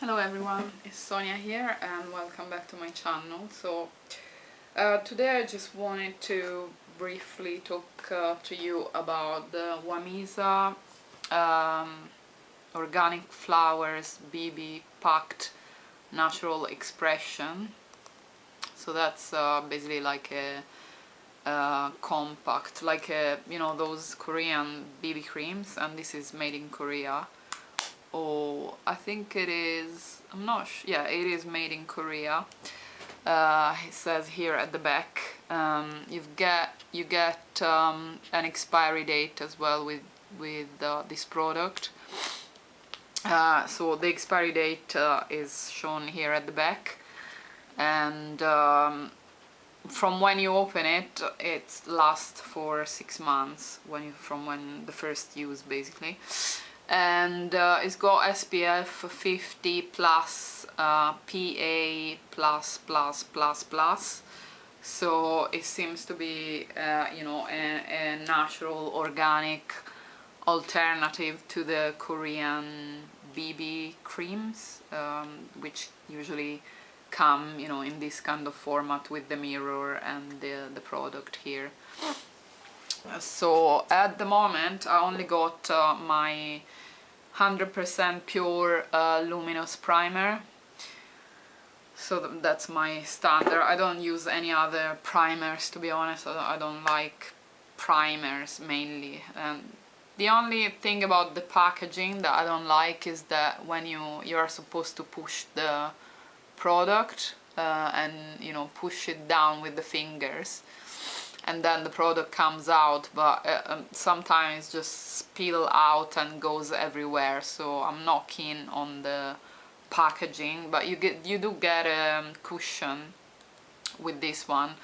Hello everyone, it's Sonia here and welcome back to my channel. Today I just wanted to briefly talk to you about the Whamisa Organic Flowers BB Pact Natural Expression. So that's basically like a compact, like those Korean BB creams, and this is made in Korea. Oh, I think it is, I'm not sure, yeah, it is made in Korea. It says here at the back. You get an expiry date as well with this product. So the expiry date is shown here at the back, and from when you open it, it lasts for 6 months from when the first use, basically. And it's got SPF 50 plus, PA plus, so it seems to be a natural organic alternative to the Korean BB creams, which usually come in this kind of format with the mirror and the product here. So at the moment I only got my 100% pure luminous primer, so that's my standard. I don't use any other primers, to be honest. I don't like primers mainly, and the only thing about the packaging that I don't like is that when you are supposed to push the product and push it down with the fingers, and then the product comes out, but sometimes just spill out and goes everywhere, so I'm not keen on the packaging. But you do get a cushion with this one.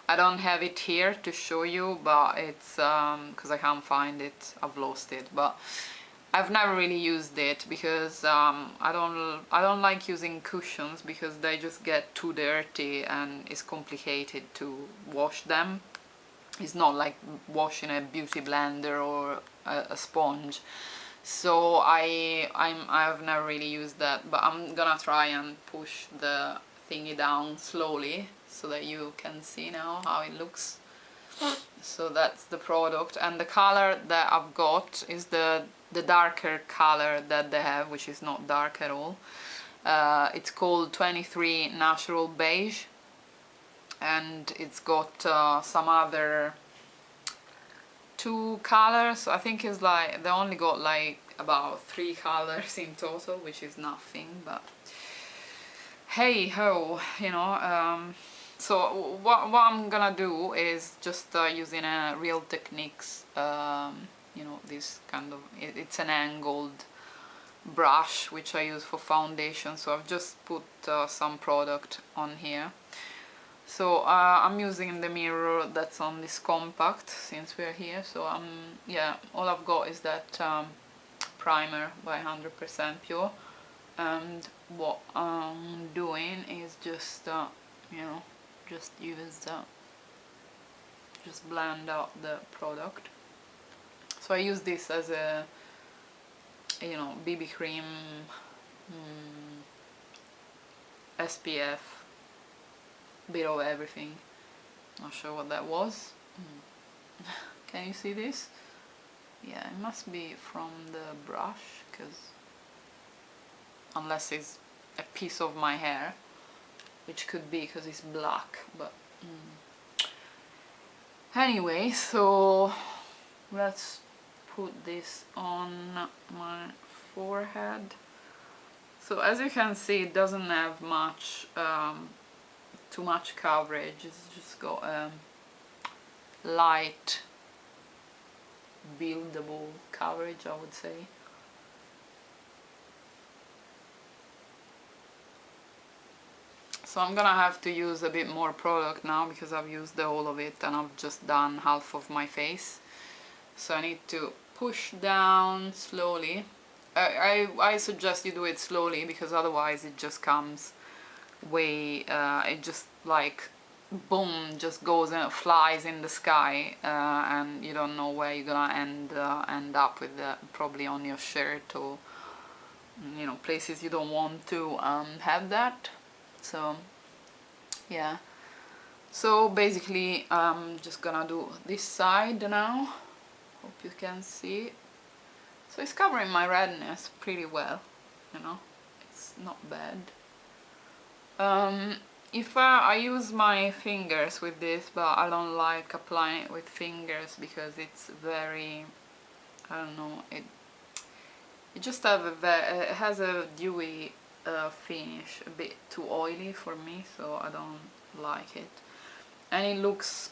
I don't have it here to show you, but it's because I can't find it, I've lost it, but I've never really used it because I don't like using cushions because they just get too dirty and it's complicated to wash them. It's not like washing a beauty blender or a sponge, so I've never really used that. But I'm gonna try and push the thingy down slowly so that you can see now how it looks. So that's the product, and the color that I've got is the darker color that they have, which is not dark at all. It's called 23 Natural Beige, and it's got some other 2 colors. I think it's like they only got like about 3 colors in total, which is nothing, but hey ho, so what I'm gonna do is just using a Real Techniques, this kind of, it's an angled brush which I use for foundation, so I've just put some product on here. So I'm using the mirror that's on this compact since we're here. So yeah, all I've got is that primer by 100% pure, and what I'm doing is just just blend out the product. So I use this as a BB cream, SPF, bit of everything. Not sure what that was. Can you see this? Yeah, it must be from the brush, unless it's a piece of my hair, which could be because it's black, but anyway, so let's put this on my forehead. So as you can see, it doesn't have much too much coverage. It's just got a light buildable coverage, I would say. So I'm gonna have to use a bit more product now because I've used the whole of it and I've just done half of my face. So I need to push down slowly. I suggest you do it slowly because otherwise it just comes way, it just like boom, just goes and flies in the sky, and you don't know where you're gonna end up with that, probably on your shirt or you know, places you don't want to have that. So yeah, so basically I'm just gonna do this side now. Hope you can see it. So it's covering my redness pretty well, you know, it's not bad. If I use my fingers with this, but I don't like applying it with fingers because it's very, I don't know, it just have it has a dewy finish, a bit too oily for me, so I don't like it, and it looks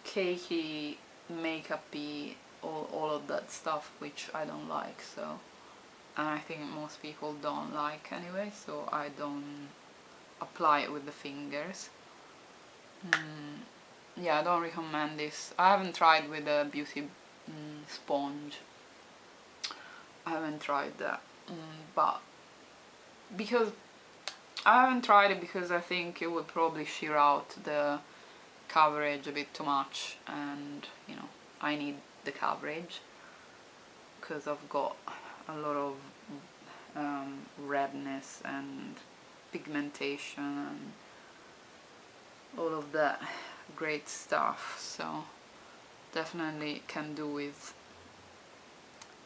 cakey, makeup-y, all of that stuff, which I don't like. So, and I think most people don't like anyway, so I don't apply it with the fingers. Yeah, I don't recommend this. I haven't tried with a beauty sponge. I haven't tried that, but because I haven't tried it because I think it would probably shear out the coverage a bit too much, and you know, I need the coverage because I've got a lot of redness and pigmentation and all of that great stuff, so definitely can do with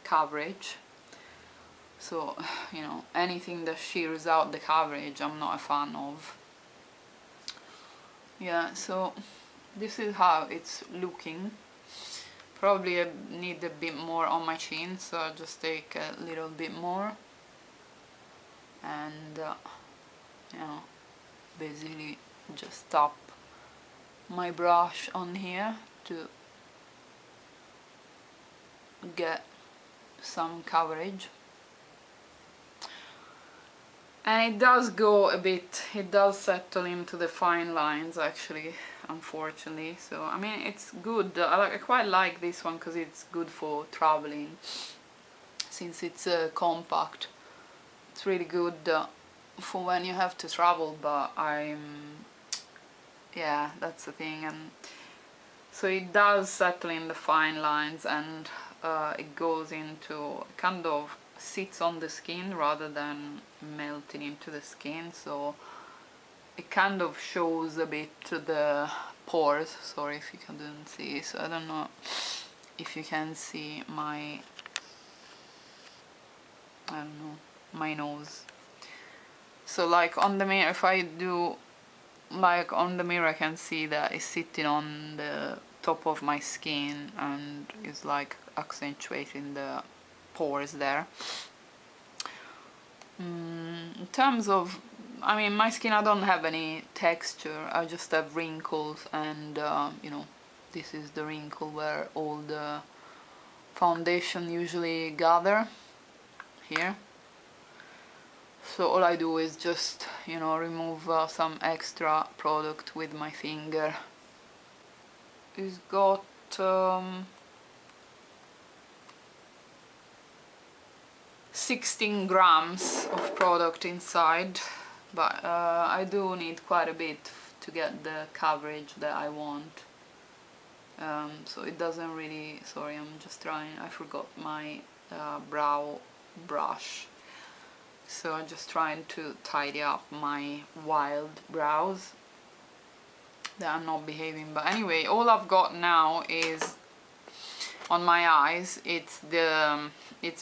coverage. So, you know, anything that shears out the coverage I'm not a fan of. Yeah, so this is how it's looking. Probably I need a bit more on my chin, so I'll just take a little bit more and you know, basically just tap my brush on here to get some coverage. And it does go a bit, it does settle into the fine lines actually, unfortunately. So I mean, it's good. I quite like this one because it's good for traveling, since it's compact. It's really good for when you have to travel, but yeah, that's the thing. And so it does settle in the fine lines, and it goes into, kind of sits on the skin rather than melting into the skin, so it kind of shows a bit the pores. Sorry if you couldn't see, so I don't know if you can see my, I don't know, my nose. So like on the mirror, if I do like on the mirror, I can see that it's sitting on the top of my skin and is like accentuating the pores there. In terms of, I mean, my skin, I don't have any texture, I just have wrinkles, and you know, this is the wrinkle where all the foundation usually gather here. So all I do is just, you know, remove some extra product with my finger. It's got 16 grams of product inside, but I do need quite a bit to get the coverage that I want. So it doesn't really, sorry, I'm just trying, I forgot my brow brush. So I'm just trying to tidy up my wild brows that I'm not behaving. But anyway, all I've got now is on my eyes. It's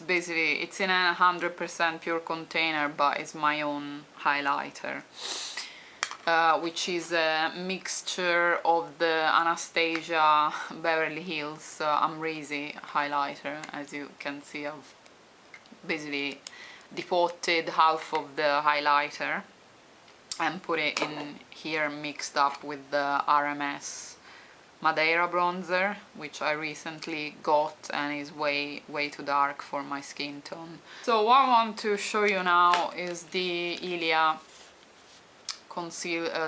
basically, it's in a 100% pure container, but it's my own highlighter, which is a mixture of the Anastasia Beverly Hills Amrezy highlighter. As you can see, I've basically depotted half of the highlighter and put it in here, mixed up with the RMS Madeira bronzer, which I recently got and is way too dark for my skin tone. So what I want to show you now is the Ilia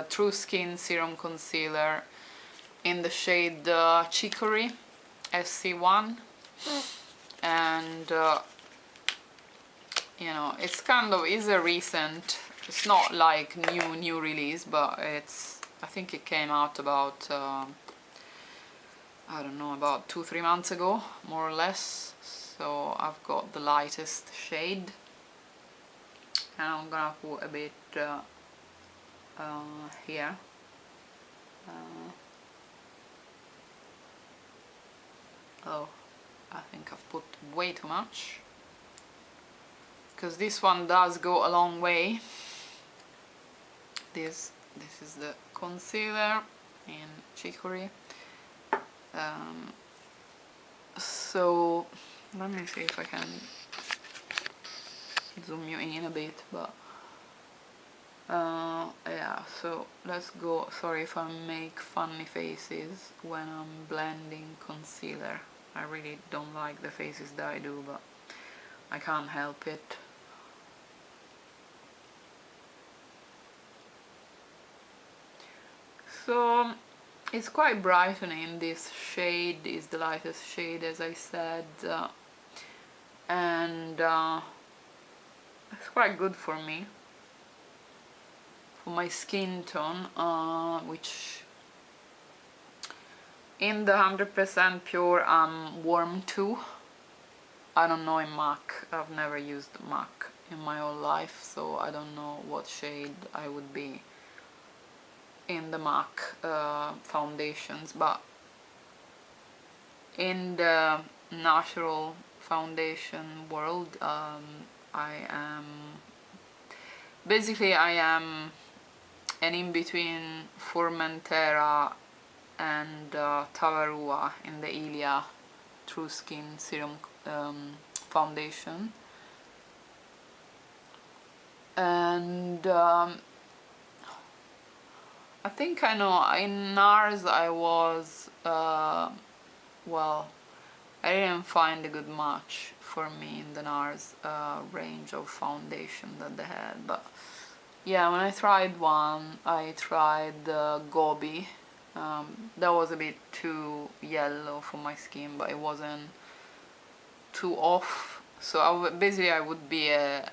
True Skin Serum Concealer in the shade Chicory SC1, and you know, it's kind of, is a recent, it's not like new release, but it's, I think it came out about I don't know, about 2-3 months ago, more or less. So I've got the lightest shade, and I'm gonna put a bit here. Oh, I think I've put way too much, because this one does go a long way. This is the concealer in Chicory. So let me see if I can zoom you in a bit, but yeah, so let's go. Sorry if I make funny faces when I'm blending concealer. I really don't like the faces that I do, but I can't help it. So it's quite brightening. This shade is the lightest shade, as I said, and it's quite good for me, for my skin tone, which in the 100% pure I'm warm to. I don't know in MAC, I've never used MAC in my whole life, so I don't know what shade I would be in the MAC foundations, but in the natural foundation world, I am an in-between Formentera and Tavarua in the Ilia True Skin Serum foundation, and I think I know in NARS I was well, I didn't find a good match for me in the NARS range of foundation that they had, but yeah, when I tried one, I tried Gobi. That was a bit too yellow for my skin, but it wasn't too off. So basically I would be a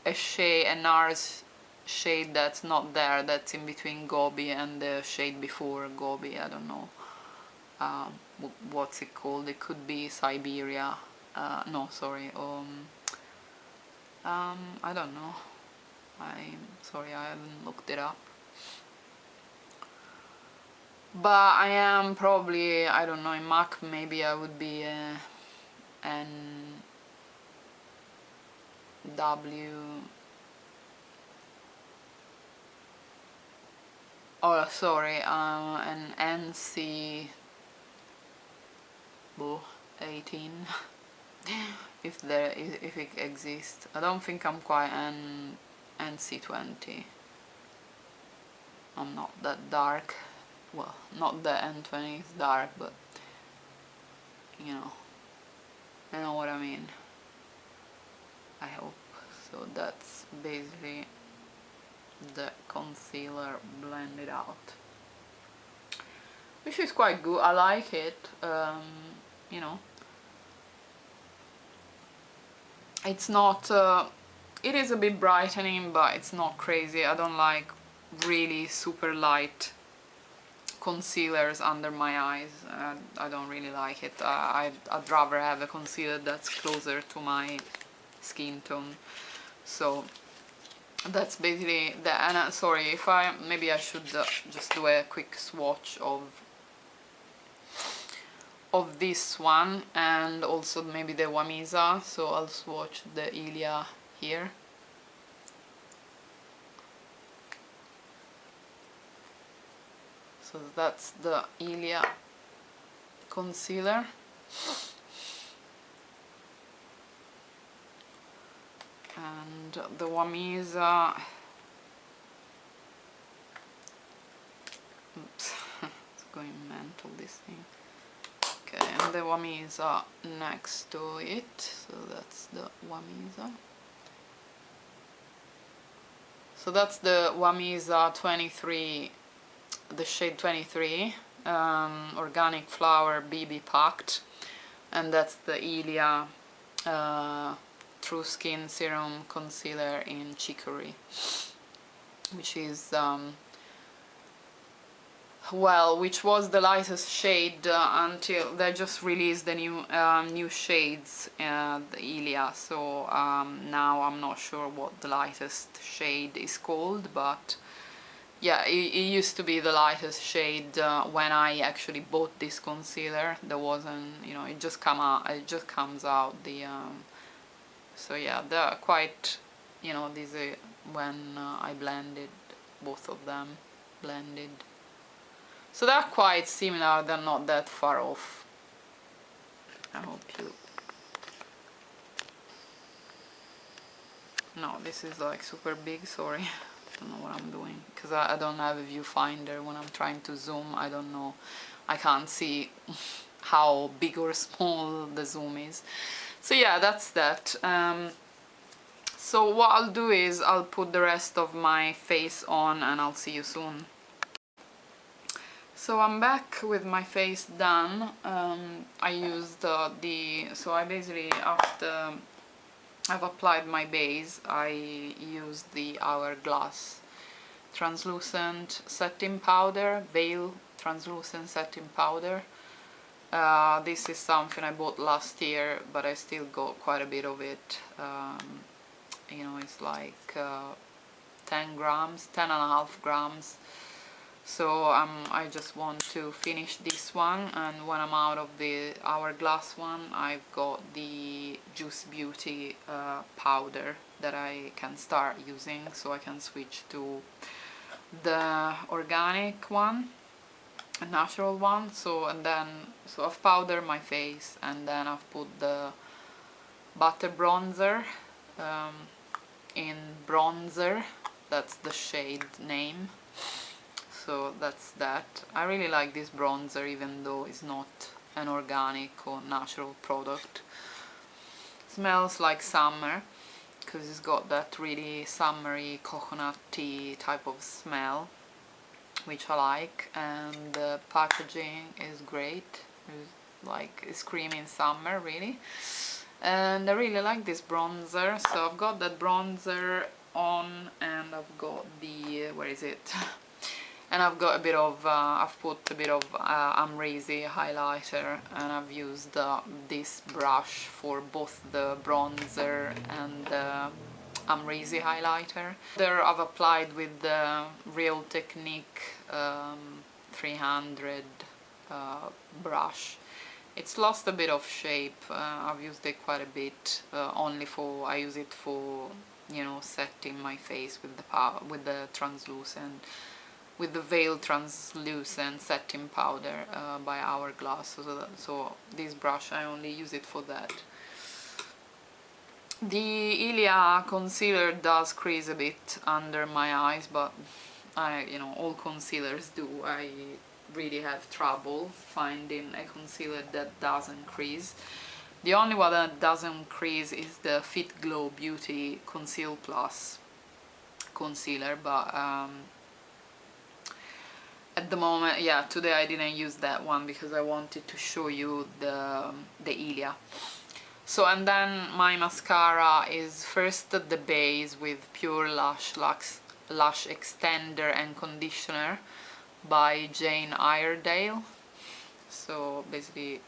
NARS shade that's not there, that's in between Gobi and the shade before Gobi. I don't know what's it called. It could be Siberia. No, sorry. I don't know. I'm sorry, I haven't looked it up. But I am probably, I don't know, in MAC maybe I would be an W. Oh, sorry, an NC 18. if it exists. I don't think I'm quite an NC20. I'm not that dark. Well, not the N20 is dark, but you know what I mean. I hope. So that's basically the concealer blended out, which is quite good. I like it. You know, it's not it is a bit brightening, but it's not crazy. I don't like really super light concealers under my eyes. I don't really like it. I'd rather have a concealer that's closer to my skin tone. So that's basically that. And sorry if maybe I should just do a quick swatch of this one, and also maybe the Whamisa. So I'll swatch the Ilia here. So that's the Ilia concealer. And the Whamisa, oops, it's going mental, this thing. Okay, and the Whamisa next to it, so that's the Whamisa. So that's the Whamisa 23, the shade 23, Organic Flower BB Pact, and that's the Ilia True Skin Serum Concealer in Chicory, which is well, which was the lightest shade until they just released the new shades, the Ilia. So now I'm not sure what the lightest shade is called, but yeah, it used to be the lightest shade when I actually bought this concealer. There wasn't, you know, it just comes out the so yeah, they're quite, you know, these are when I blended both of them, blended. So they're quite similar, they're not that far off. I hope you... No, this is like super big, sorry. I don't know what I'm doing, because I don't have a viewfinder when I'm trying to zoom. I don't know, I can't see how big or small the zoom is. So yeah, that's that. So what I'll do is I'll put the rest of my face on and I'll see you soon. So I'm back with my face done. I used so I basically, after I've applied my base, I used the Hourglass translucent setting powder, Veil translucent setting powder. This is something I bought last year, but I still got quite a bit of it. You know, it's like 10 grams, 10.5 grams. So I just want to finish this one, and when I'm out of the Hourglass one, I've got the Juice Beauty powder that I can start using, so I can switch to the organic one, a natural one. So I've powdered my face, and then I've put the butter bronzer in bronzer, that's the shade name. So that's that. I really like this bronzer, even though it's not an organic or natural product. Smells like summer, because it's got that really summery coconutty type of smell, which I like, and the packaging is great. It's screaming summer, really. And I really like this bronzer, so I've got that bronzer on, and I've got the, where is it? And I've got a bit of, I've put a bit of Amrezy highlighter, and I've used this brush for both the bronzer and the Amrezy highlighter. There I've applied with the Real Technique 300 brush. It's lost a bit of shape. I've used it quite a bit. I use it for, you know, setting my face with the translucent, with the Veil translucent setting powder by Hourglass. So this brush, I only use it for that. The Ilia concealer does crease a bit under my eyes, but you know, all concealers do. I really have trouble finding a concealer that doesn't crease. The only one that doesn't crease is the Fit Glow Beauty Conceal Plus concealer, but at the moment, yeah, today I didn't use that one because I wanted to show you the Ilia. So, and then my mascara is first the base with Pure Lash Extender and Conditioner by Jane Iredale. So basically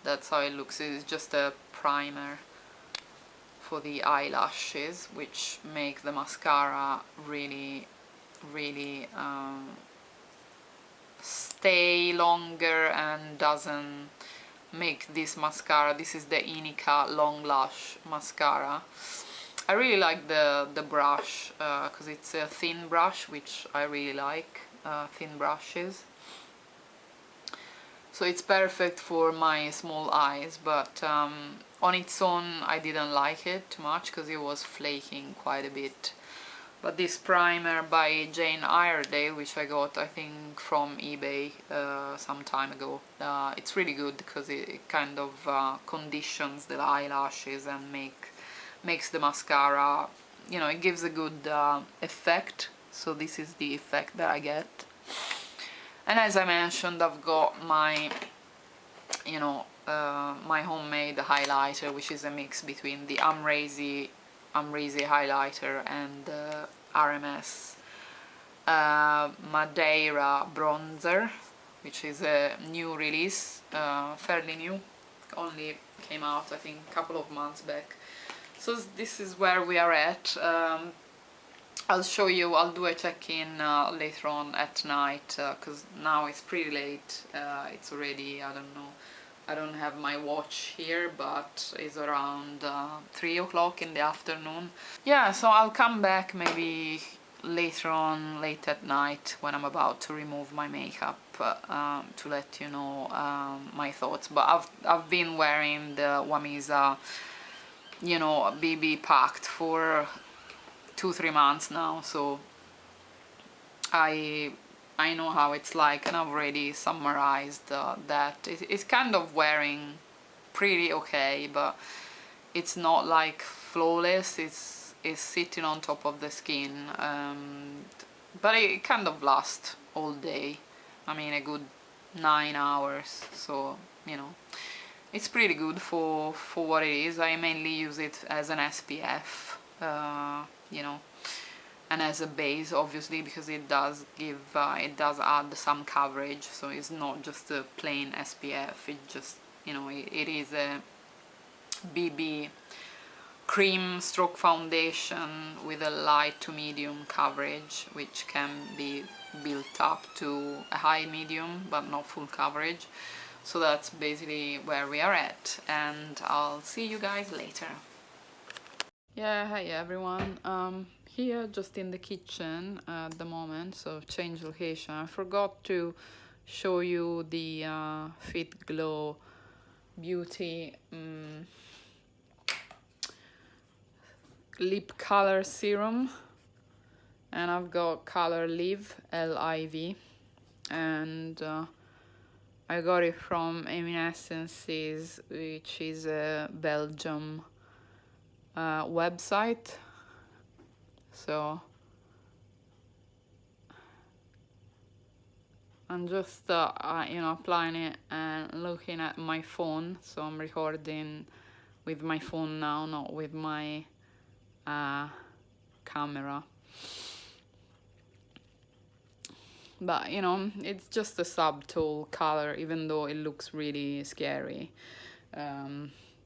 that's how it looks. It's just a primer for the eyelashes, which make the mascara really stay longer and doesn't make this mascara. This is the Inica Long Lash Mascara. I really like the brush because it's a thin brush, which I really like, thin brushes. So it's perfect for my small eyes, but on its own I didn't like it too much because it was flaking quite a bit. But this primer by Jane Iredale, which I got I think from eBay some time ago, it's really good because it kind of conditions the eyelashes and makes the mascara, you know, it gives a good effect. So this is the effect that I get. And as I mentioned, I've got my, you know, my homemade highlighter, which is a mix between the Amrezy highlighter and RMS Madeira bronzer, which is a new release, fairly new, only came out I think a couple of months back. So this is where we are at. I'll show you, I'll do a check-in later on at night, because now it's pretty late. It's already, I don't know, I don't have my watch here, but it's around 3 o'clock in the afternoon. Yeah, so I'll come back maybe later on, late at night, when I'm about to remove my makeup, to let you know my thoughts. But I've been wearing the Whamisa, you know, BB Pact for 2-3 months now, so I know how it's like, and I've already summarized that it's kind of wearing pretty okay, but it's not like flawless. It's sitting on top of the skin, but it kind of lasts all day. I mean, a good 9 hours, so you know, it's pretty good for what it is. I mainly use it as an SPF, you know, and as a base, obviously, because it does give, it does add some coverage, so it's not just a plain SPF. It just, you know, it is a BB cream stroke foundation with a light to medium coverage, which can be built up to a high medium, but not full coverage. So that's basically where we are at, and I'll see you guys later. Yeah, hi everyone. Here just in the kitchen at the moment, so change location. I forgot to show you the Fit Glow Beauty lip color serum, and I've got color Live, L-I-V, and I got it from Eminescences, which is a Belgium website. So I'm just you know, applying it and looking at my phone. So I'm recording with my phone now, not with my camera. But you know, it's just a subtle color, even though it looks really scary.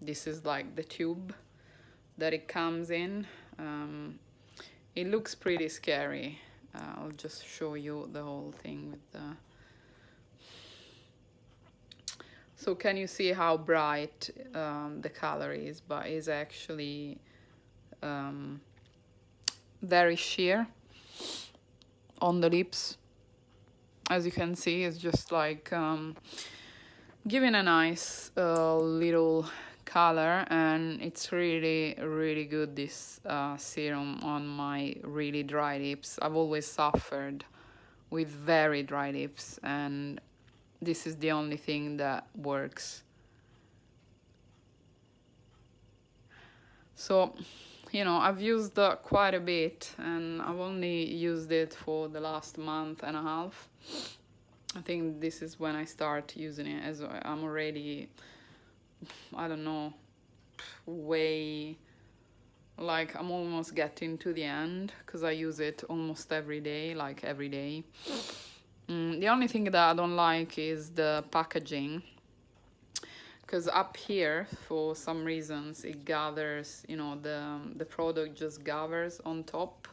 This is like the tube that it comes in. It looks pretty scary. I'll just show you the whole thing with the... So can you see how bright the color is? But it's actually very sheer on the lips. As you can see, it's just like giving a nice little color, and it's really good, this serum, on my really dry lips. I've always suffered with very dry lips, and this is the only thing that works. So, you know, I've used quite a bit, and I've only used it for the last month and a half. I think this is when I start using it, as I'm already, I don't know, way, like I'm almost getting to the end, because I use it almost every day, like every day. The only thing that I don't like is the packaging, because up here, for some reasons, it gathers, you know, the product just gathers on top.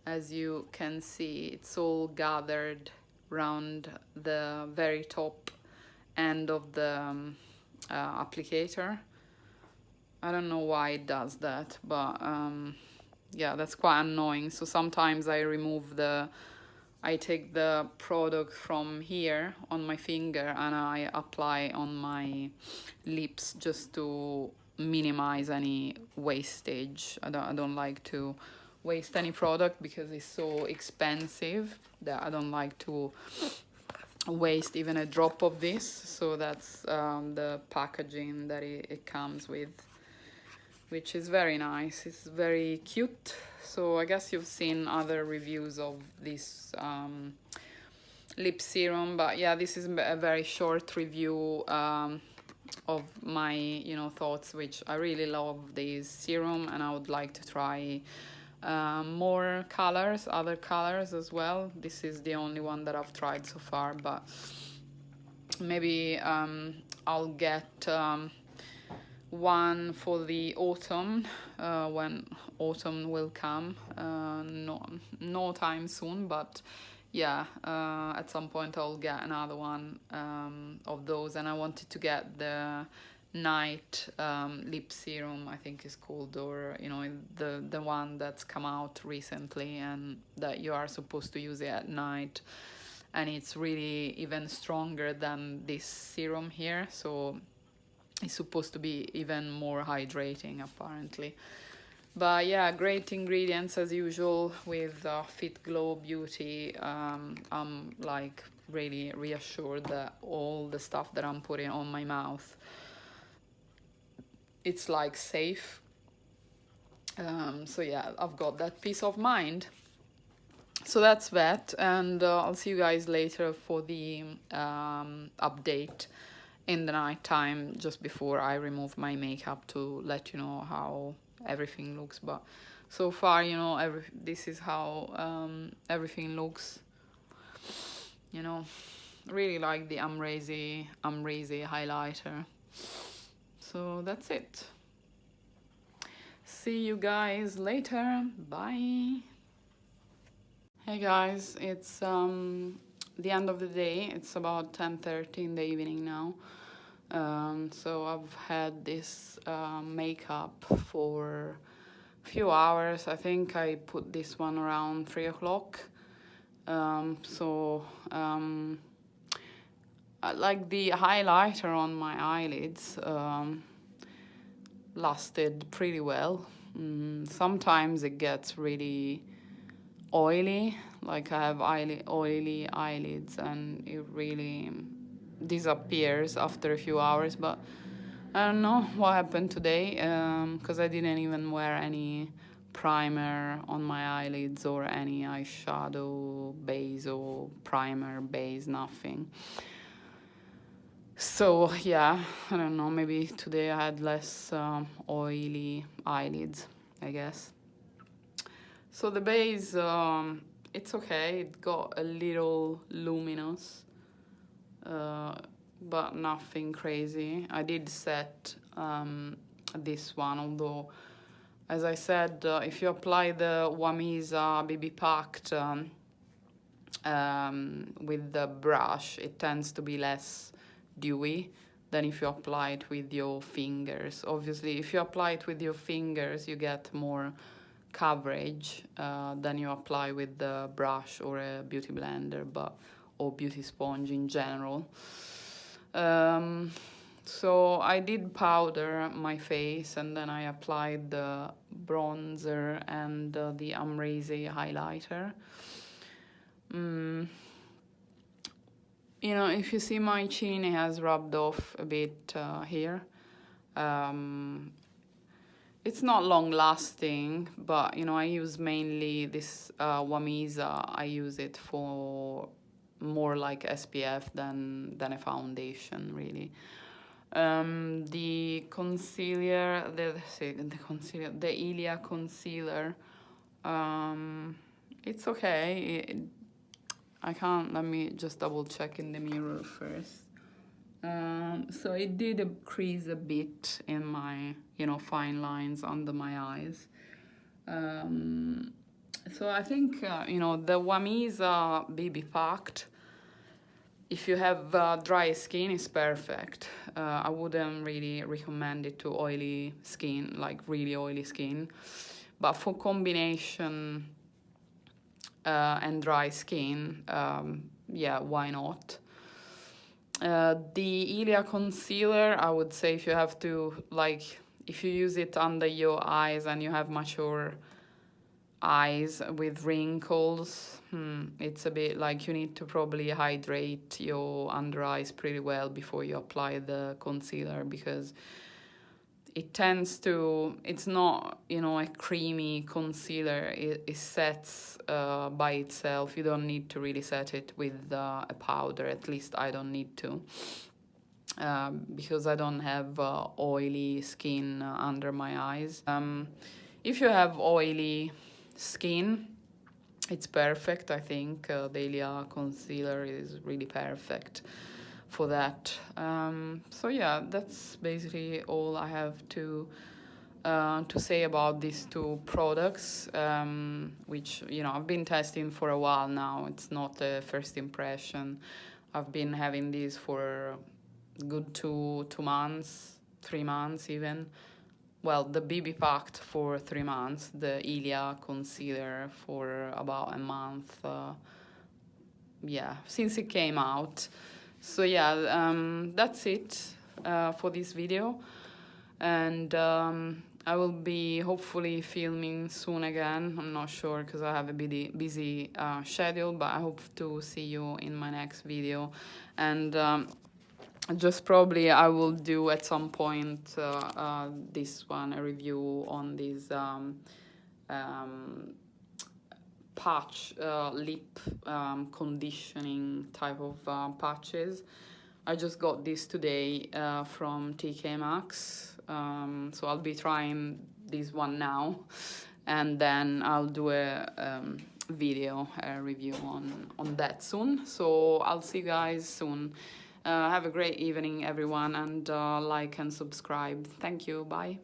As you can see, it's all gathered around the very top end of the applicator. I don't know why it does that, but yeah, that's quite annoying. So sometimes I take the product from here on my finger and I apply on my lips, just to minimize any wastage. I don't like to waste any product, because it's so expensive that I don't like to waste even a drop of this. So that's the packaging that it comes with, which is very nice. It's very cute. So I guess you've seen other reviews of this lip serum, but yeah, this is a very short review of my, you know, thoughts, which I really love this serum, and I would like to try more colors, other colors as well. This is the only one that I've tried so far, but maybe I'll get one for the autumn, when autumn will come. No time soon, but yeah, at some point I'll get another one of those. And I wanted to get the night lip serum, I think is called, or you know, the one that's come out recently and that you are supposed to use it at night, and it's really even stronger than this serum here, so it's supposed to be even more hydrating apparently. But yeah, great ingredients as usual with Fit Glow Beauty. I'm like really reassured that all the stuff that I'm putting on my mouth, it's like safe. So yeah, I've got that peace of mind. So that's that, and I'll see you guys later for the update in the night time, just before I remove my makeup, to let you know how everything looks. But so far, you know, this is how everything looks. You know, really like the Amrezy highlighter. So that's it. See you guys later. Bye. Hey guys, it's the end of the day. It's about 10:30 in the evening now. So I've had this makeup for a few hours. I think I put this one around 3 o'clock. Like the highlighter on my eyelids lasted pretty well. Sometimes it gets really oily, like I have oily eyelids, and it really disappears after a few hours. But I don't know what happened today, because I didn't even wear any primer on my eyelids or any eyeshadow base or primer base, nothing. So yeah, I don't know, maybe today I had less oily eyelids, I guess. So the base, it's okay, it got a little luminous, but nothing crazy. I did set this one, although, as I said, if you apply the Whamisa BB Pact with the brush, it tends to be less dewy than if you apply it with your fingers. Obviously, if you apply it with your fingers, you get more coverage than you apply with the brush or a beauty blender, or beauty sponge in general. So I did powder my face, and then I applied the bronzer and the Amrezy highlighter. You know, if you see my chin, it has rubbed off a bit here. It's not long lasting, but you know, I use mainly this Whamisa. I use it for more like SPF than a foundation, really. The concealer, the Ilia concealer, it's okay. Let me just double check in the mirror first. So it did crease a bit in my, you know, fine lines under my eyes. So I think, you know, the Whamisa BB Pact, if you have dry skin, is perfect. I wouldn't really recommend it to oily skin, like really oily skin. But for combination and dry skin, yeah, why not? The Ilia concealer, I would say, if you have to, like, if you use it under your eyes and you have mature eyes with wrinkles, it's a bit like you need to probably hydrate your under eyes pretty well before you apply the concealer, because it's not, you know, a creamy concealer. It sets by itself. You don't need to really set it with a powder. At least I don't need to, because I don't have oily skin under my eyes. If you have oily skin. It's perfect, I think. The Ilia concealer is really perfect for that. So yeah, that's basically all I have to say about these two products, which, you know, I've been testing for a while now. It's not a first impression. I've been having these for a good 2 months, 3 months even. Well, the BB Pact for 3 months, the Ilia concealer for about a month. Yeah, since it came out. So yeah, that's it for this video, and I will be hopefully filming soon again. I'm not sure because I have a busy schedule, but I hope to see you in my next video. And just probably I will do at some point this one, a review on these patch lip conditioning type of patches. I just got this today from TK Maxx, so I'll be trying this one now, and then I'll do a video, a review on that soon. So I'll see you guys soon. Have a great evening, everyone, and like and subscribe. Thank you. Bye.